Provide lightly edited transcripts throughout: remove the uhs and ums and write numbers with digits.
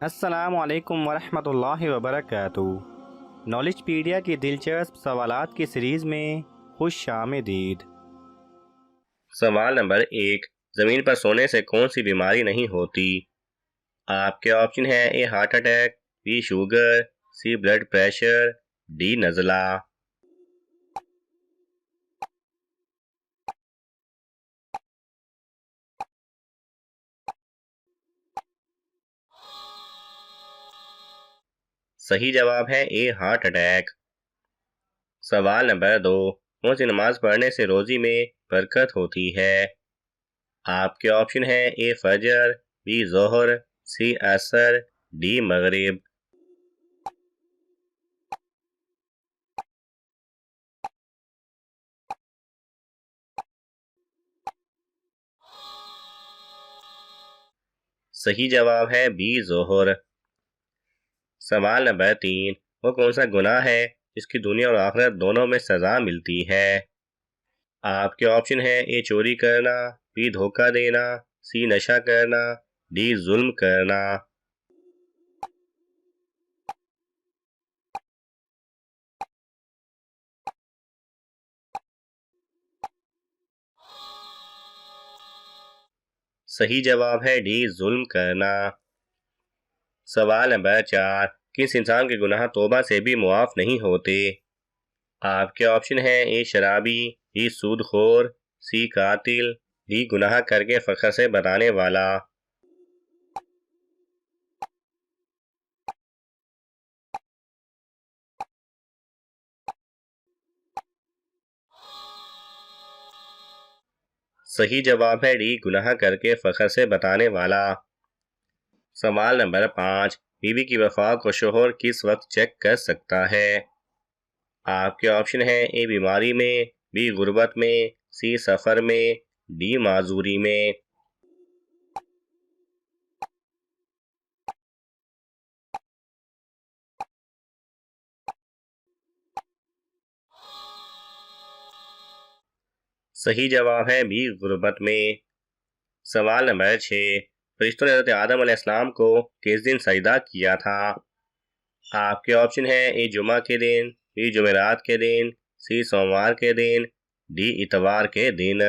अस्सलाम वालेकुम वरहमतुल्लाहि वबरकातुहू। नॉलेजपीडिया की दिलचस्प सवालात की सीरीज़ में खुश आमदीद। सवाल नंबर 1। जमीन पर सोने से कौन सी बीमारी नहीं होती? आपके ऑप्शन है A heart attack, B sugar, C blood pressure, D नज़ला। सही जवाब है ए हार्ट अटैक। सवाल नंबर 2। कौन सी नमाज पढ़ने से रोजी में बरकत होती है? आपके ऑप्शन है ए फजर, बी जोहर, सी असर, डी मगरिब। सही जवाब है बी जोहर। सवाल नंबर 3। वो कौन सा गुनाह है जिसकी दुनिया और आखिरत दोनों में सजा मिलती है? आपके ऑप्शन है ए चोरी करना, बी धोखा देना, सी नशा करना, डी जुल्म करना। सही जवाब है डी जुल्म करना। सवाल नंबर 4। किस इंसान के गुनाह तौबा से भी मुआफ नहीं होते? आपके ऑप्शन है ए शराबी, बी सूदखोर, सी कातिल, डी गुनाह करके फखर से बताने वाला। सही जवाब है डी गुनाह करके फखर से बताने वाला। सवाल नंबर 5। बीवी की वफा को शोहर किस वक्त चेक कर सकता है? आपके ऑप्शन है ए बीमारी में, बी गुर्बत में, सी सफर में, डी माजूरी में। सही जवाब है बी गुर्बत में। सवाल नंबर 6। फरिश्तों ने हज़रत आदम अलैहिस्सलाम को किस दिन सजदा किया था? आपके ऑप्शन है ए जुमा के दिन, बी जुमेरात के दिन, सी सोमवार के दिन, डी इतवार के दिन।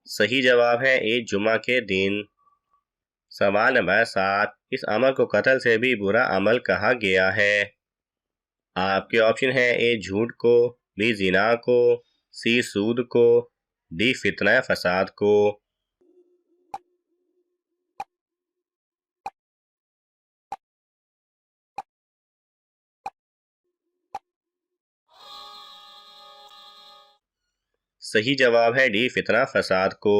सही जवाब है ए जुमा के दिन। सवाल नंबर 7। इस अमल को कत्ल से भी बुरा अमल कहा गया है। आपके ऑप्शन है ए झूठ को, बी जिना को, सी सूद को, डी फितना फसाद को। सही जवाब है डी फितना फसाद को।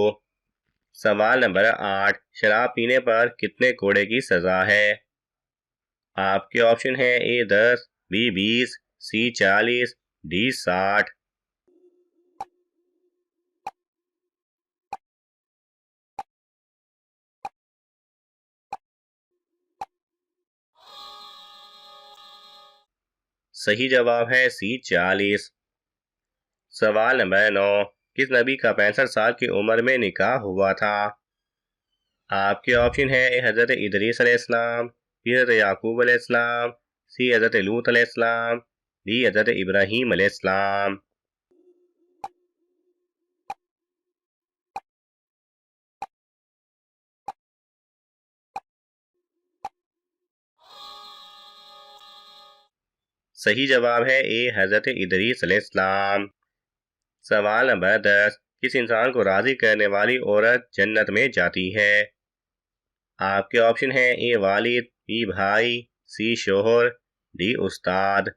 सवाल नंबर 8। शराब पीने पर कितने कोड़े की सजा है? आपके ऑप्शन है ए 10, बी 20, सी 40, डी 60। सही जवाब है सी 40। सवाल नंबर 9। किस नबी का 65 साल की उम्र में निकाह हुआ था? आपके ऑप्शन है ए हज़रत इदरीस अलैहिस्सलाम, बी हज़रत याकूब अलैहिस्सलाम, सी हज़रत लूत अलैहिस्सलाम, डी हज़रत इब्राहीम अलैहिस्सलाम। सही जवाब है ए हज़रत इदरीस अलैहिस्सलाम। सवाल नंबर 10। किस इंसान को राजी करने वाली औरत जन्नत में जाती है? आपके ऑप्शन है ए वालिद, बी भाई, सी शोहर, डी उस्ताद।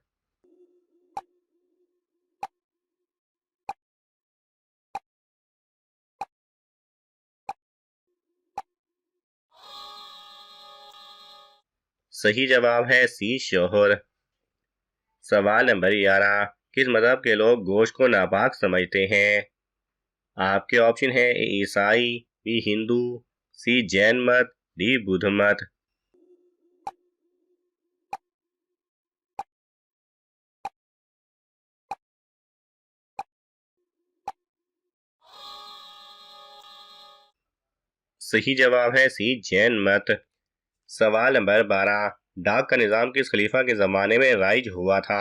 सही जवाब है सी शोहर। सवाल नंबर 11। किस मजहब के लोग गोश्त को नापाक समझते हैं? आपके ऑप्शन है ए ईसाई, बी हिंदू, सी जैन मत, डी बुद्ध मत। सही जवाब है सी, जैन मत। सवाल नंबर 12, डाक का निज़ाम किस खलीफा के ज़माने में राइज हुआ था?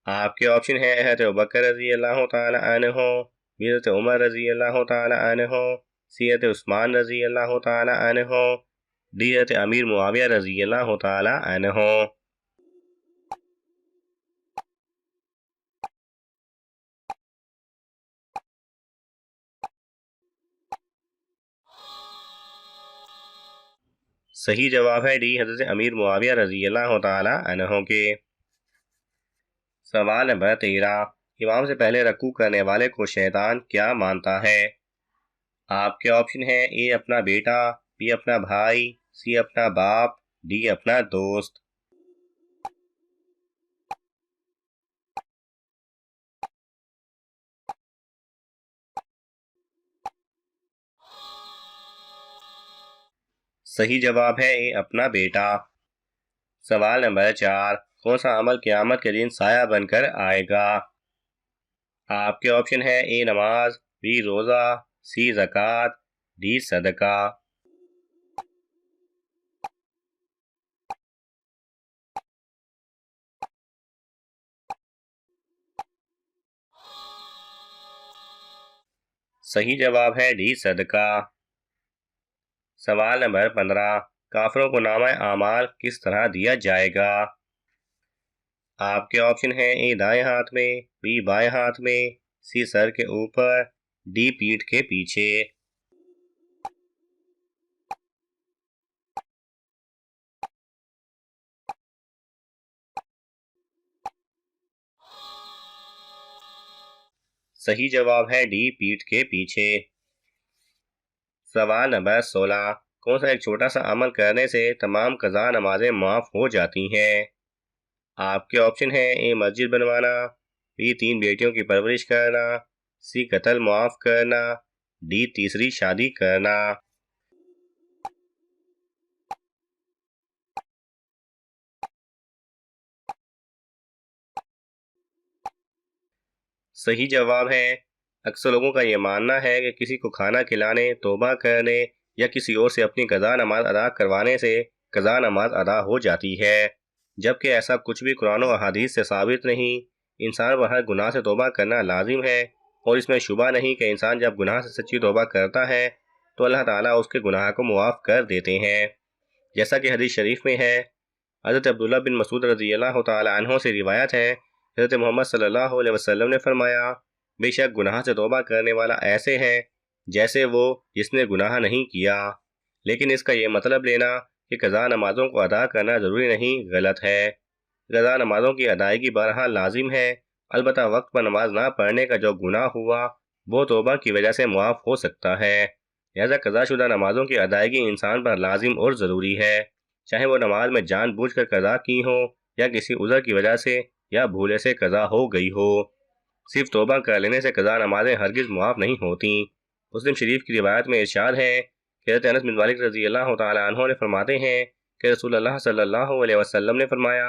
आपके ऑप्शन है हज़रत अबू बकर रज़ी अल्लाह तआला अन्हु, बी हज़रत उमर रज़ी अल्लाह तआला अन्हु, सी हज़रत उस्मान रज़ी अल्लाह तआला अन्हु, डी हज़रत अमीर मुआविया रज़ी अल्लाह तआला अन्हु। सही जवाब है डी, हज़रत अमीर मुआविया रज़ी अल्लाह तआला अन्हु के। सवाल नंबर 13, इमाम से पहले रकू करने वाले को शैतान क्या मानता है? आपके ऑप्शन है ए अपना बेटा, बी अपना भाई, सी अपना बाप, डी अपना दोस्त। सही जवाब है ए अपना बेटा। सवाल नंबर 4, कौन सा अमल क़यामत के दिन साया बनकर आएगा? आपके ऑप्शन है ए नमाज, बी रोज़ा, सी ज़कात, डी सदका। सही जवाब है डी सदका। सवाल नंबर 15, काफिरों को नामा आमाल किस तरह दिया जाएगा? आपके ऑप्शन है ए दाएं हाथ में, बी बाएं हाथ में, सी सर के ऊपर, डी पीठ के पीछे। सही जवाब है डी पीठ के पीछे। सवाल नंबर 16, कौन सा एक छोटा सा अमल करने से तमाम कज़ा नमाजें माफ हो जाती हैं? आपके ऑप्शन है ए मस्जिद बनवाना, बी 3 बेटियों की परवरिश करना, सी कत्ल मुआफ करना, डी तीसरी शादी करना। सही जवाब है, अक्सर लोगों का ये मानना है कि किसी को खाना खिलाने, तौबा करने या किसी और से अपनी कज़ा नमाज अदा करवाने से कज़ा नमाज अदा हो जाती है, जबकि ऐसा कुछ भी कुरान और हदीस से साबित नहीं। इंसान पर हर गुनाह से तौबा करना लाजिम है और इसमें शुबा नहीं कि इंसान जब गुनाह से सच्ची तौबा करता है तो अल्लाह ताला उसके गुनाह को मुआफ़ कर देते हैं। जैसा कि हदीस शरीफ में है, हज़रत अब्दुल्लाह बिन मसूद रज़ी अल्लाह तआला अन्हु से रिवायत है, हज़रत मोहम्मद सल्लल्लाहु अलैहि वसल्लम ने फरमाया, बेशक गुनाह से तौबा करने वाला ऐसे है जैसे वो जिसने गुनाह नहीं किया। लेकिन इसका ये मतलब लेना कि कज़ा नमाज़ों को अदा करना ज़रूरी नहीं, गलत है। कज़ा नमाज़ों की अदायगी बहरहाल लाजिम है, अलबत्ता वक्त पर नमाज ना पढ़ने का जो गुनाह हुआ वो तौबा की वजह से मुआफ़ हो सकता है। लिहाजा कज़ाशुदा नमाज़ों की अदायगी इंसान पर लाजिम और ज़रूरी है, चाहे वो नमाज में जानबूझकर कज़ा की हो या किसी उज़र की वजह से या भूले से कज़ा हो गई हो। सिर्फ तौबा कर लेने से कज़ा नमाजें हरगिज़ मुआफ़ नहीं होती। मुस्लिम शरीफ की रिवायत में इरशाद है कि हज़रत अनस बिन मालिक रज़ी अल्लाह तआला अन्हु ने फरमाते हैं कि रसूलुल्लाह सल्लल्लाहु अलैहि वसल्लम ने फरमाया,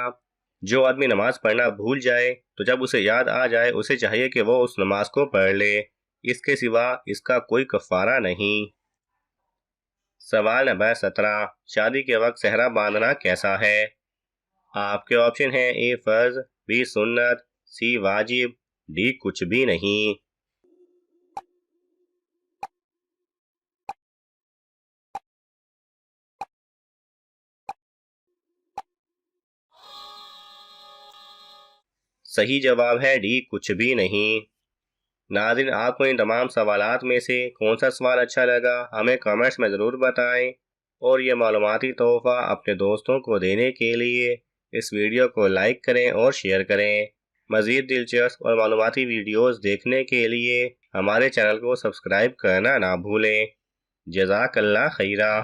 जो आदमी नमाज पढ़ना भूल जाए तो जब उसे याद आ जाए उसे चाहिए कि वो उस नमाज को पढ़ ले, इसके सिवा इसका कोई कफ़ारा नहीं। सवाल नंबर 17, शादी के वक्त सेहरा बांधना कैसा है? आपके ऑप्शन है ए फर्ज, बी सुन्नत, सी वाजिब, डी कुछ भी नहीं। सही जवाब है डी कुछ भी नहीं। नाज़रीन, आपको इन तमाम सवालात में से कौन सा सवाल अच्छा लगा हमें कमेंट्स में ज़रूर बताएं और ये मालूमाती तोहफ़ा अपने दोस्तों को देने के लिए इस वीडियो को लाइक करें और शेयर करें। मज़ीद दिलचस्प और मालूमाती वीडियोज़ देखने के लिए हमारे चैनल को सब्सक्राइब करना ना भूलें। जज़ाकल्लाह खैरा।